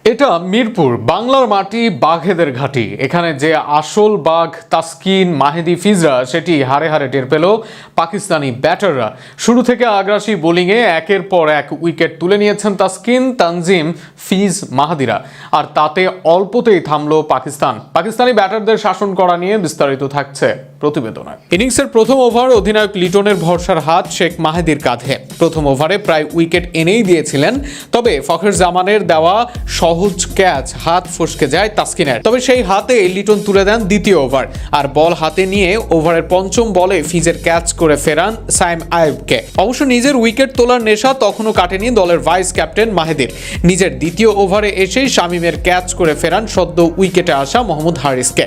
এটা মিরপুর, বাংলার মাটি, বাঘেদের ঘাঁটি। এখানে যে আসল বাঘ তাসকিন, মাহেদী, ফিজরা সেটি হারে হারে টের পেল পাকিস্তানি ব্যাটাররা। শুরু থেকে আগ্রাসী বোলিংয়ে একের পর এক উইকেট তুলে নিয়েছেন তাসকিন, তানজিম, ফিজ, মাহাদিরা। আর তাতে অল্পতেই থামলো পাকিস্তানি ব্যাটারদের শাসন করা নিয়ে বিস্তারিত থাকছে প্রতিবেদনে। ইনিংসের প্রথম ওভার অধিনায়ক লিটনের ভরসার হাত শেখ মাহেদীর কাঁধে। প্রথম ওভারে প্রায় উইকেট এনেই দিয়েছিলেন, তবে ফখর জামানের দেওয়া সহজ ক্যাচ হাত ফসকে যায় তাসকিনের। তবে সেই হাতে লিটন তুলে দেন দ্বিতীয় ওভার, আর বল হাতে নিয়ে ওভারের পঞ্চম বলে ফিজের ক্যাচ করে ফেরান সাইম আইয়ুবকে। অবশ্য নিজের উইকেট তোলার নেশা তখনও কাটেনি দলের ভাইস ক্যাপ্টেন মাহেদীর। নিজের দ্বিতীয় ওভারে এসেই শামীমের ক্যাচ করে ফেরান সদ্য উইকেটে আসা মোহাম্মদ হারিসকে।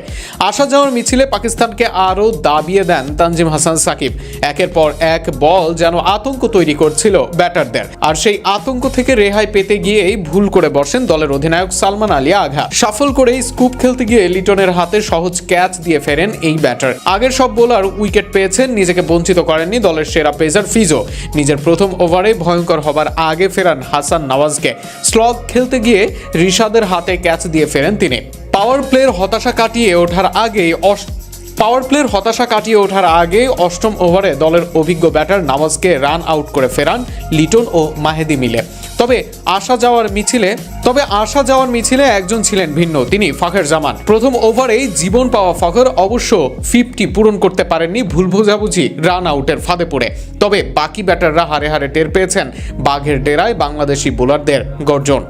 আসা যাওয়ার মিছিলে পাকিস্তানকে আরও দাবিয়ে দেন তানজিম হাসান সাকিব। একের পর এক বল যেন আতঙ্ক তৈরি করছিল ব্যাটারদের, আর সেই আতঙ্ক থেকে রেহাই পেতে গিয়েই ভুল করে বসেন দলের অধিনায়ক সালমান আলী আগা। সাফল করে স্কুপ খেলতে গিয়ে লিটনের হাতে সহজ ক্যাচ দিয়ে ফেরেন এই ব্যাটার। আগের সব বোলার উইকেট পেয়েছেন, নিজেকে বঞ্চিত করেননি দলের সেরা পেসার ফিজো। নিজের প্রথম ওভারে ভয়ঙ্কর হবার আগে ফেরান হাসান নওয়াজকে। স্লগ খেলতে গিয়ে রিশাদের হাতে ক্যাচ দিয়ে ফেরেন তিনি। পাওয়ার প্লের হতাশা কাটিয়ে ওঠার আগে অষ্টম ওভারে দলের অভিজ্ঞ ব্যাটার নওয়াজকে রান আউট করে ফেরান লিটন ও মাহেদী মিলে। তবে আসা যাওয়ার মিছিলে একজন ছিলেন ভিন্ন, তিনি ফখর জামান। প্রথম ওভারেই জীবন পাওয়া ফখর অবশ্য 50 পূরণ করতে পারেননি ভুল বোঝাবুঝি রান আউটের ফাঁদে পড়ে। তবে বাকি ব্যাটাররা হারে হারে টের পেয়েছেন বাঘের ডেরায় বাংলাদেশি বোলারদের গর্জন।